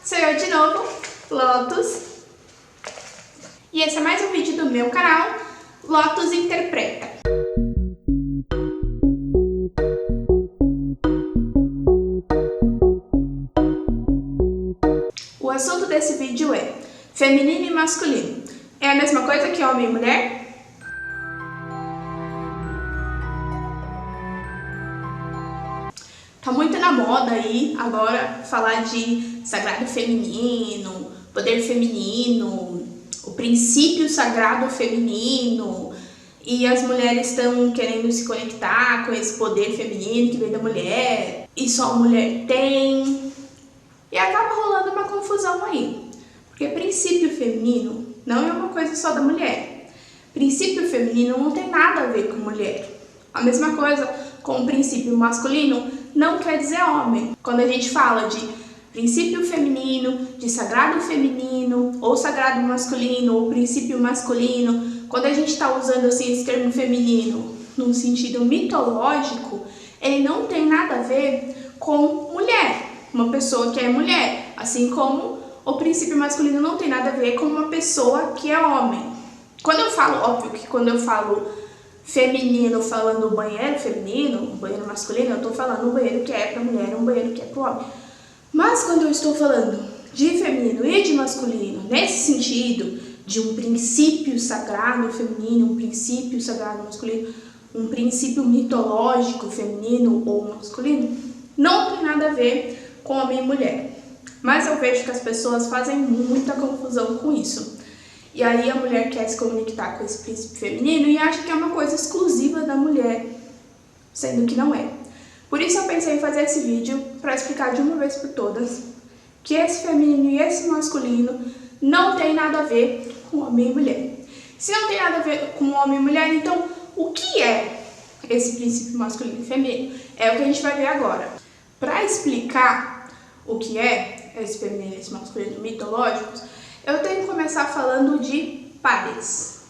Sou eu de novo, Lotus, e esse é mais um vídeo do meu canal, Lotus Interpreta. O assunto desse vídeo é feminino e masculino. É a mesma coisa que homem e mulher? Tá muito na moda aí agora falar de sagrado feminino, poder feminino, o princípio sagrado feminino, e as mulheres estão querendo se conectar com esse poder feminino que vem da mulher, e só a mulher tem, e acaba rolando uma confusão aí, porque princípio feminino não é uma coisa só da mulher. Princípio feminino não tem nada a ver com mulher. A mesma coisa com o princípio masculino não quer dizer homem. Quando a gente fala de princípio feminino, de sagrado feminino, ou sagrado masculino, ou princípio masculino, quando a gente está usando assim esse termo feminino num sentido mitológico, ele não tem nada a ver com mulher, uma pessoa que é mulher, assim como o princípio masculino não tem nada a ver com uma pessoa que é homem. Quando eu falo, óbvio que quando eu falo feminino, falando banheiro feminino, banheiro masculino, eu tô falando um banheiro que é pra mulher, um banheiro que é pro homem. Mas quando eu estou falando de feminino e de masculino, nesse sentido de um princípio sagrado feminino, um princípio sagrado masculino, um princípio mitológico feminino ou masculino, não tem nada a ver com homem e mulher. Mas eu vejo que as pessoas fazem muita confusão com isso. E aí a mulher quer se conectar com esse princípio feminino e acha que é uma coisa exclusiva da mulher, sendo que não é. Por isso eu pensei em fazer esse vídeo para explicar de uma vez por todas que esse feminino e esse masculino não tem nada a ver com homem e mulher. Se não tem nada a ver com homem e mulher, então o que é esse princípio masculino e feminino? É o que a gente vai ver agora. Para explicar o que é esse feminino e esse masculino mitológicos, eu tenho que começar falando de pares.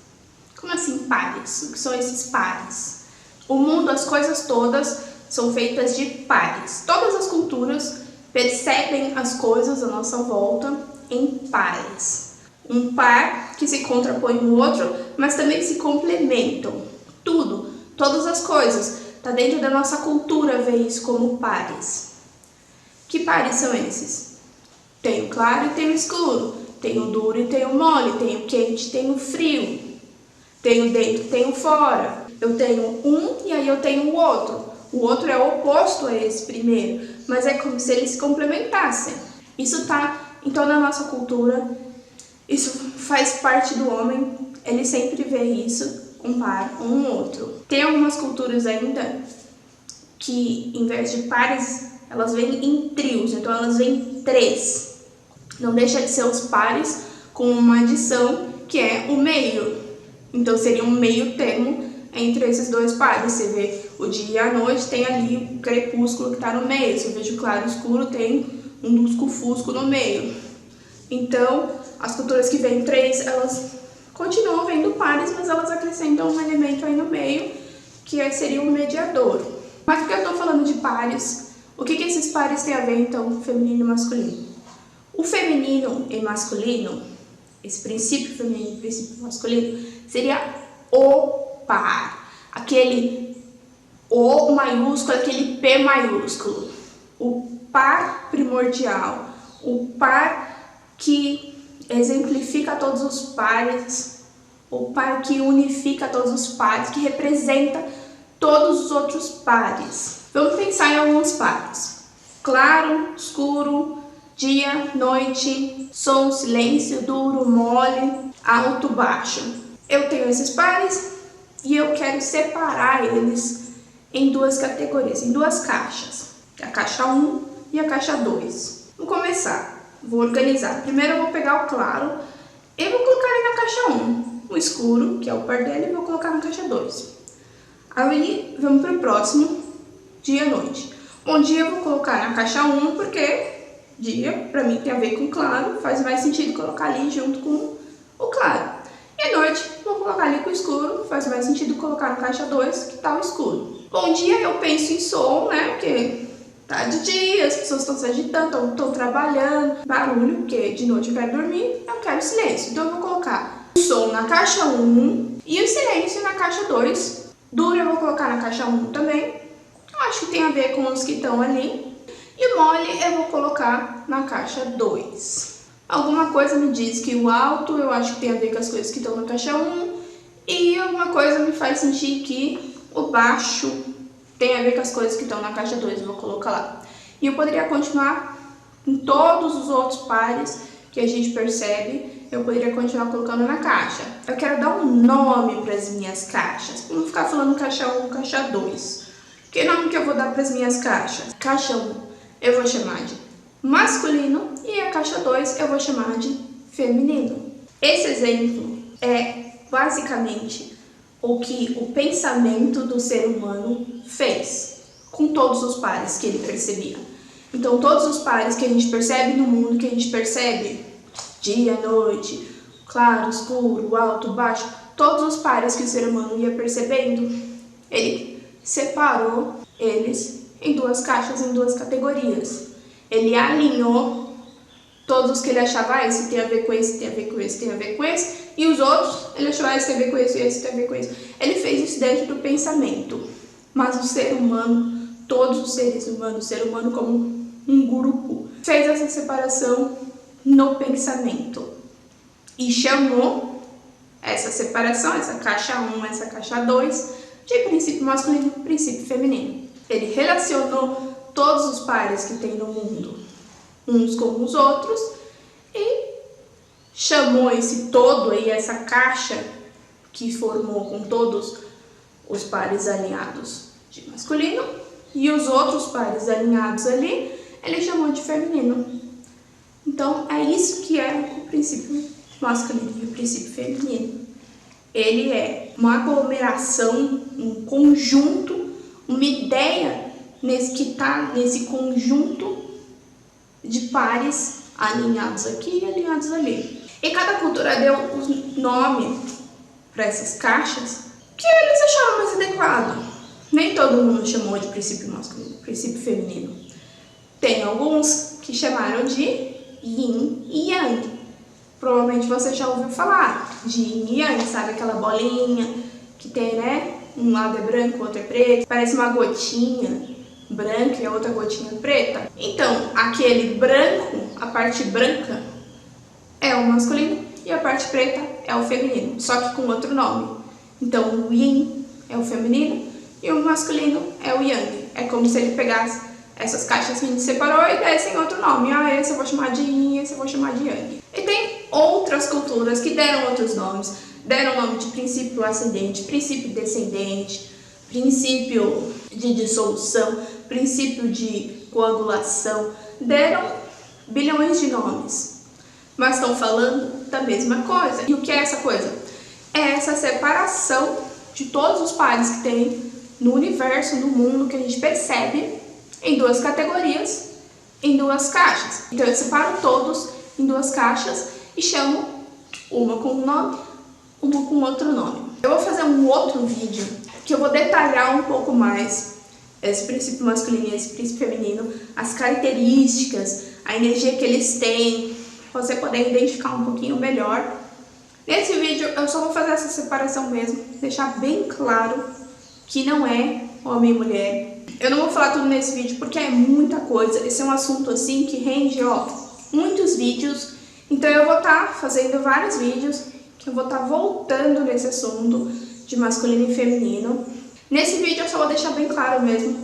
Como assim pares? O que são esses pares? O mundo, as coisas todas são feitas de pares. Todas as culturas percebem as coisas à nossa volta em pares. Um par que se contrapõe no outro, mas também se complementam. Tudo, todas as coisas, está dentro da nossa cultura ver isso como pares. Que pares são esses? Tem o claro e tem o escuro. Tem o duro e tem o mole, tem o quente e tem o frio, tem o dentro e tem o fora. Eu tenho um e aí eu tenho o outro. O outro é o oposto a esse primeiro, mas é como se eles se complementassem. Isso tá em toda a nossa cultura, isso faz parte do homem, ele sempre vê isso, um par, um outro. Tem algumas culturas ainda que, em vez de pares, elas vêm em trios, então elas vêm três. Não deixa de ser os pares com uma adição que é o meio. Então seria um meio termo entre esses dois pares. Você vê o dia e a noite, tem ali o crepúsculo que está no meio. Você vê o claro e o escuro, tem um lusco-fusco no meio. Então, as culturas que vêm três, elas continuam vendo pares, mas elas acrescentam um elemento aí no meio, que seria um mediador. Mas por que eu estou falando de pares? O que esses pares têm a ver, então, feminino e masculino? O feminino e masculino, esse princípio feminino e princípio masculino, seria o par. Aquele O maiúsculo, aquele P maiúsculo. O par primordial. O par que exemplifica todos os pares. O par que unifica todos os pares, que representa todos os outros pares. Vamos pensar em alguns pares. Claro, escuro, dia, noite, som, silêncio, duro, mole, alto, baixo. Eu tenho esses pares e eu quero separar eles em duas categorias, em duas caixas. A caixa 1 e a caixa 2. Vamos começar, vou organizar. Primeiro eu vou pegar o claro e vou colocar ele na caixa 1. O escuro, que é o par dele, eu vou colocar na caixa 2. Aí vamos para o próximo, dia e noite. Bom dia eu vou colocar na caixa 1 porque dia, para mim, tem a ver com claro, faz mais sentido colocar ali junto com o claro. E à noite, vou colocar ali com o escuro, faz mais sentido colocar na caixa 2, que tá o escuro. Bom dia, eu penso em som, né, porque Tá de dia, as pessoas estão se agitando, estão trabalhando, barulho, porque de noite eu quero dormir, eu quero silêncio. Então eu vou colocar o som na caixa 1 e o silêncio na caixa 2. Duro eu vou colocar na caixa 1 também. Eu acho que tem a ver com os que estão ali. E mole eu vou colocar na caixa 2. Alguma coisa me diz que o alto eu acho que tem a ver com as coisas que estão na caixa 1. E alguma coisa me faz sentir que o baixo tem a ver com as coisas que estão na caixa 2, eu vou colocar lá. E eu poderia continuar em todos os outros pares que a gente percebe, eu poderia continuar colocando na caixa. Eu quero dar um nome para as minhas caixas, para não ficar falando caixa 1, caixa 2. Que nome que eu vou dar para as minhas caixas? Caixa 1 eu vou chamar de masculino e a caixa 2 eu vou chamar de feminino. Esse exemplo é basicamente o que o pensamento do ser humano fez com todos os pares que ele percebia. Então, todos os pares que a gente percebe no mundo, que a gente percebe dia, noite, claro, escuro, alto, baixo, todos os pares que o ser humano ia percebendo, ele separou eles em duas caixas, em duas categorias. Ele alinhou todos os que ele achava, esse tem a ver com esse, tem a ver com esse, tem a ver com esse, e os outros, ele achou, esse tem a ver com esse tem a ver com esse. Ele fez isso dentro do pensamento. Mas o ser humano, todos os seres humanos, o ser humano como um grupo, fez essa separação no pensamento. E chamou essa separação, essa caixa 1, essa caixa 2, de princípio masculino e princípio feminino. Ele relacionou todos os pares que tem no mundo, uns com os outros, e chamou esse todo aí, essa caixa que formou com todos os pares alinhados de masculino e os outros pares alinhados ali, ele chamou de feminino. Então é isso que é o princípio masculino e o princípio feminino. Ele é uma aglomeração, um conjunto, uma ideia que está nesse conjunto de pares alinhados aqui e alinhados ali. E cada cultura deu um nome para essas caixas que eles acharam mais adequado. Nem todo mundo chamou de princípio masculino, princípio feminino. Tem alguns que chamaram de yin e yang. Provavelmente você já ouviu falar de yin e yang, sabe aquela bolinha que tem, né? Um lado é branco, o outro é preto, parece uma gotinha branca e a outra gotinha preta. Então, aquele branco, a parte branca é o masculino e a parte preta é o feminino, só que com outro nome. Então, o yin é o feminino e o masculino é o yang. É como se ele pegasse essas caixas que a gente separou e dessem outro nome. Ah, esse eu vou chamar de yin, esse eu vou chamar de yang. E tem outras culturas que deram outros nomes. Deram o nome de princípio ascendente, princípio descendente, princípio de dissolução, princípio de coagulação. Deram bilhões de nomes, mas estão falando da mesma coisa. E o que é essa coisa? É essa separação de todos os pares que tem no universo, no mundo, que a gente percebe em duas categorias, em duas caixas. Então eu separo todos em duas caixas e chamo uma com um nome, uma com outro nome. Eu vou fazer um outro vídeo que eu vou detalhar um pouco mais esse princípio masculino e esse princípio feminino, as características, a energia que eles têm, pra você poder identificar um pouquinho melhor. Nesse vídeo eu só vou fazer essa separação mesmo, deixar bem claro que não é homem e mulher. Eu não vou falar tudo nesse vídeo porque é muita coisa. Esse é um assunto assim que rende, ó, muitos vídeos. Então eu vou estar fazendo vários vídeos que eu vou estar voltando nesse assunto de masculino e feminino. Nesse vídeo eu só vou deixar bem claro mesmo,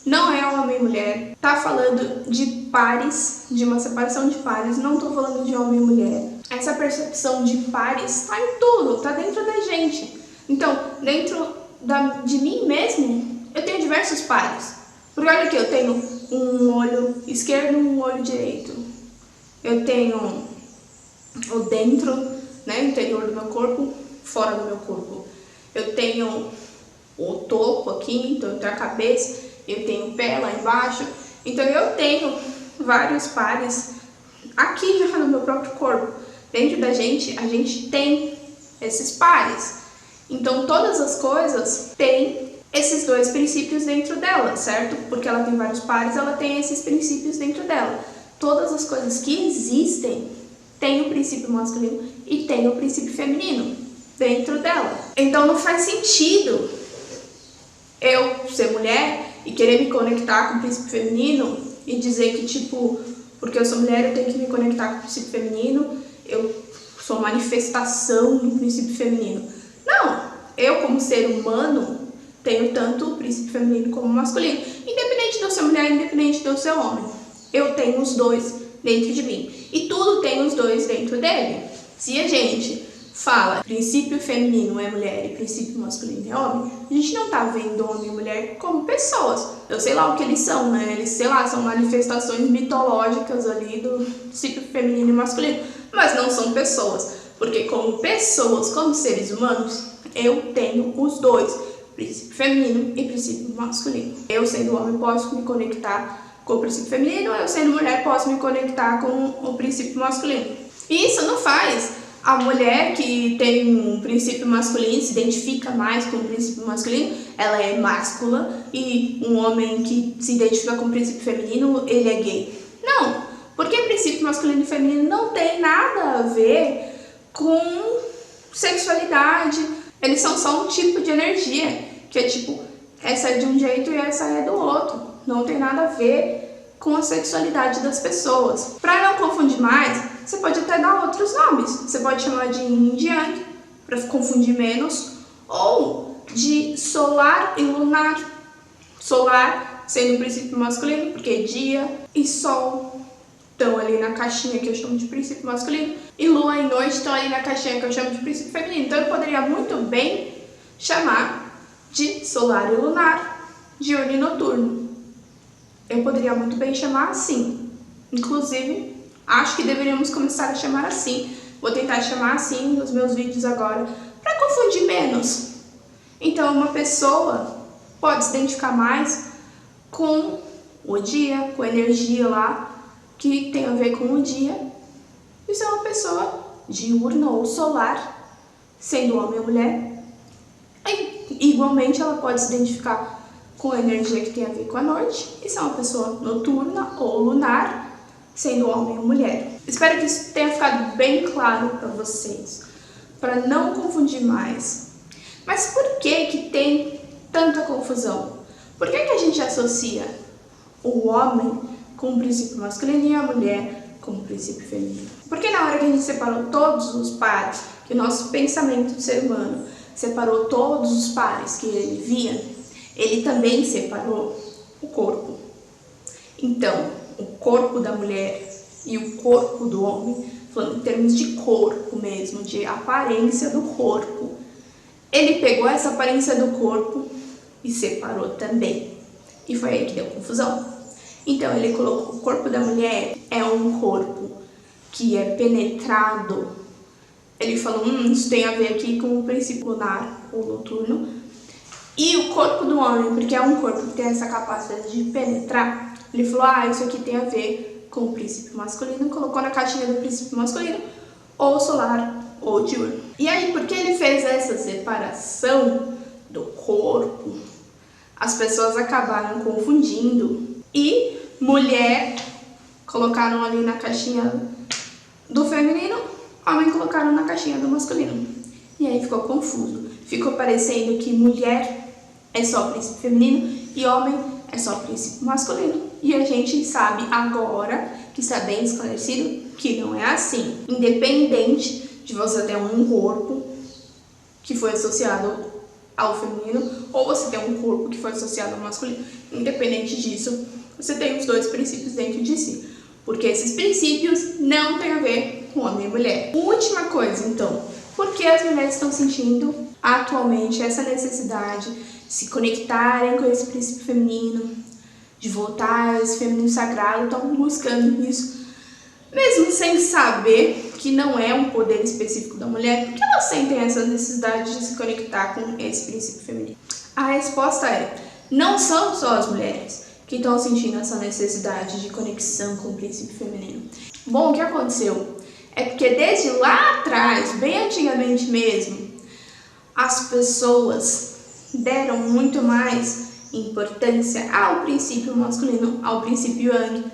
não é homem e mulher. Tá falando de pares, de uma separação de pares, não tô falando de homem e mulher. Essa percepção de pares tá em tudo, tá dentro da gente. Então, dentro de mim mesmo, eu tenho diversos pares. Porque olha aqui, eu tenho um olho esquerdo e um olho direito. Eu tenho o dentro, né, interior do meu corpo, fora do meu corpo. Eu tenho o topo aqui, então eu tenho a cabeça, eu tenho o pé lá embaixo. Então eu tenho vários pares aqui já no meu próprio corpo. Dentro da gente, a gente tem esses pares. Então todas as coisas têm esses dois princípios dentro dela, certo? Porque ela tem vários pares, ela tem esses princípios dentro dela. Todas as coisas que existem têm o princípio masculino e tem o princípio feminino dentro dela. Então não faz sentido eu ser mulher e querer me conectar com o princípio feminino e dizer que, tipo, porque eu sou mulher eu tenho que me conectar com o princípio feminino, eu sou manifestação do princípio feminino. Não, eu como ser humano tenho tanto o princípio feminino como o masculino. Independente de eu ser mulher, independente de eu ser homem. Eu tenho os dois dentro de mim. E tudo tem os dois dentro dele. Se a gente fala princípio feminino é mulher e princípio masculino é homem, a gente não tá vendo homem e mulher como pessoas. Eu sei lá o que eles são, né? Eles, sei lá, são manifestações mitológicas ali do princípio feminino e masculino. Mas não são pessoas. Porque como pessoas, como seres humanos, eu tenho os dois. Princípio feminino e princípio masculino. Eu, sendo homem, posso me conectar com o princípio feminino, eu, sendo mulher, posso me conectar com o princípio masculino. E isso não faz a mulher que tem um princípio masculino, se identifica mais com o princípio masculino, ela é máscula, e um homem que se identifica com o princípio feminino, ele é gay. Não, porque princípio masculino e feminino não tem nada a ver com sexualidade. Eles são só um tipo de energia, que é tipo, essa é de um jeito e essa é do outro. Não tem nada a ver com a sexualidade das pessoas. Para não confundir mais, você pode até dar outros nomes. Você pode chamar de yin e yang, para confundir menos, ou de solar e lunar. Solar sendo o princípio masculino, porque dia e sol estão ali na caixinha que eu chamo de princípio masculino, e lua e noite estão ali na caixinha que eu chamo de princípio feminino. Então eu poderia muito bem chamar de solar e lunar, diurno e noturno. Eu poderia muito bem chamar assim. Inclusive, acho que deveríamos começar a chamar assim. Vou tentar chamar assim nos meus vídeos agora, para confundir menos. Então uma pessoa pode se identificar mais com o dia, com a energia lá, que tem a ver com o dia. Isso é uma pessoa diurna ou solar, sendo homem ou mulher. E, igualmente, ela pode se identificar com a energia que tem a ver com a noite. Isso é uma pessoa noturna ou lunar, sendo homem ou mulher. Espero que isso tenha ficado bem claro para vocês, para não confundir mais. Mas por que tem tanta confusão? Por que a gente associa o homem com o princípio masculino e a mulher com o princípio feminino? Porque na hora que a gente separou todos os pares, que o nosso pensamento do ser humano separou todos os pares que ele via, ele também separou o corpo. Então, o corpo da mulher e o corpo do homem, falando em termos de corpo mesmo, de aparência do corpo, ele pegou essa aparência do corpo e separou também. E foi aí que deu confusão. Então ele colocou o corpo da mulher é um corpo que é penetrado. Ele falou, isso tem a ver aqui com o princípio lunar ou noturno. E o corpo do homem, porque é um corpo que tem essa capacidade de penetrar, ele falou, isso aqui tem a ver com o princípio masculino, colocou na caixinha do princípio masculino, ou solar, ou diurno. E aí, porque ele fez essa separação do corpo, as pessoas acabaram confundindo. E mulher colocaram ali na caixinha do feminino, homem colocaram na caixinha do masculino. E aí ficou confuso. Ficou parecendo que mulher é só o princípio feminino e homem é só o princípio masculino. E a gente sabe agora, que está bem esclarecido, que não é assim. Independente de você ter um corpo que foi associado ao feminino, ou você tem um corpo que foi associado ao masculino. Independente disso, você tem os dois princípios dentro de si. Porque esses princípios não têm a ver com homem e mulher. Última coisa, então. Por que as mulheres estão sentindo atualmente essa necessidade de se conectarem com esse princípio feminino, de voltar a esse feminino sagrado, estão buscando isso, mesmo sem saber que não é um poder específico da mulher? Por que elas sentem essa necessidade de se conectar com esse princípio feminino? A resposta é, não são só as mulheres que estão sentindo essa necessidade de conexão com o princípio feminino. Bom, o que aconteceu é porque desde lá atrás, bem antigamente mesmo, as pessoas deram muito mais importância ao princípio masculino, ao princípio Yang,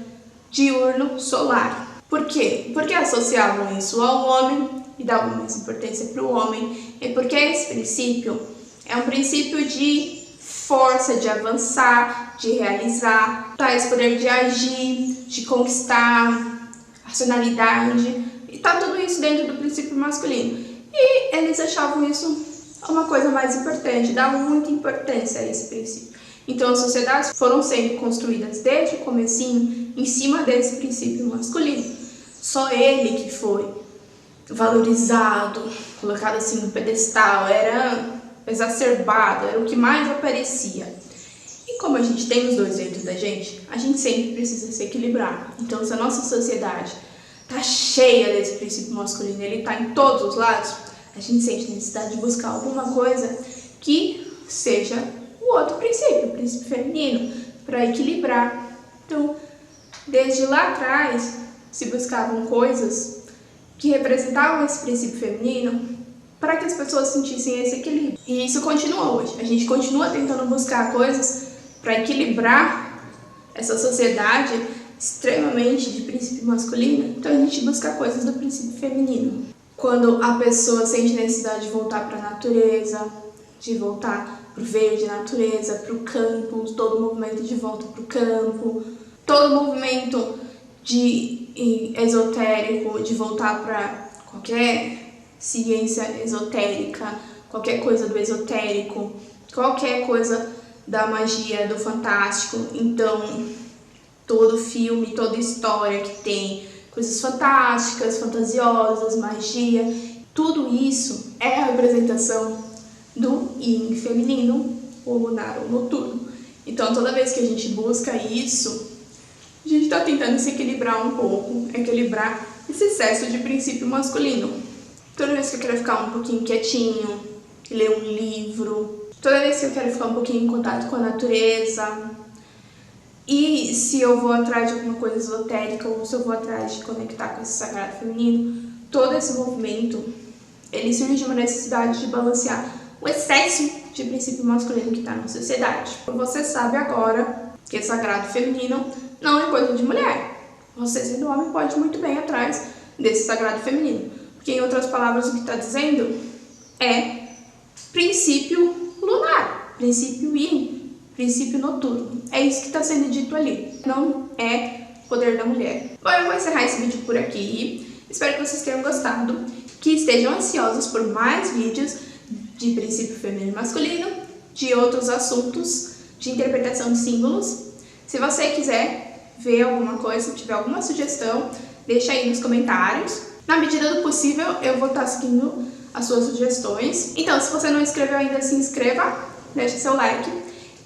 diurno solar. Por quê? Porque associavam isso ao homem e davam mais importância para o homem. É porque esse princípio é um princípio de força, de avançar, de realizar, traz poder de agir, de conquistar, racionalidade, e tá tudo isso dentro do princípio masculino. E eles achavam isso uma coisa mais importante, davam muita importância a esse princípio. Então as sociedades foram sendo construídas desde o comecinho em cima desse princípio masculino. Só ele que foi valorizado, colocado assim no pedestal, era exacerbado, era o que mais aparecia. E como a gente tem os dois dentro da gente, a gente sempre precisa se equilibrar. Então se a nossa sociedade tá cheia desse princípio masculino, ele tá em todos os lados, a gente sente necessidade de buscar alguma coisa que seja o outro princípio, o princípio feminino, para equilibrar. Então, desde lá atrás, se buscavam coisas que representavam esse princípio feminino para que as pessoas sentissem esse equilíbrio. E isso continua hoje. A gente continua tentando buscar coisas para equilibrar essa sociedade extremamente de princípio masculino, então a gente busca coisas do princípio feminino. Quando a pessoa sente necessidade de voltar para a natureza, de voltar para o verde, natureza, para o campo, todo o movimento de volta para o campo, todo o movimento de esotérico, de voltar para qualquer ciência esotérica, qualquer coisa do esotérico, qualquer coisa da magia, do fantástico. Então, todo filme, toda história que tem coisas fantásticas, fantasiosas, magia, tudo isso é a representação do yin feminino, ou lunar ou noturno. Então, toda vez que a gente busca isso, a gente está tentando se equilibrar um pouco, equilibrar esse excesso de princípio masculino. Toda vez que eu quero ficar um pouquinho quietinho, ler um livro, toda vez que eu quero ficar um pouquinho em contato com a natureza, e se eu vou atrás de alguma coisa esotérica ou se eu vou atrás de conectar com esse sagrado feminino, todo esse movimento, ele surge de uma necessidade de balancear o excesso de princípio masculino que está na sociedade. Você sabe agora que esse sagrado feminino não é coisa de mulher. Você, sendo homem, pode ir muito bem ir atrás desse sagrado feminino. Porque, em outras palavras, o que está dizendo é princípio lunar, princípio yin, princípio noturno. É isso que está sendo dito ali. Não é poder da mulher. Bom, eu vou encerrar esse vídeo por aqui. Espero que vocês tenham gostado, que estejam ansiosos por mais vídeos de princípio feminino e masculino, de outros assuntos, de interpretação de símbolos. Se você quiser ver alguma coisa, tiver alguma sugestão, deixa aí nos comentários. Na medida do possível, eu vou estar seguindo as suas sugestões. Então, se você não se inscreveu ainda, se inscreva, deixa seu like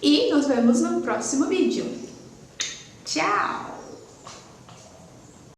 e nos vemos no próximo vídeo. Tchau!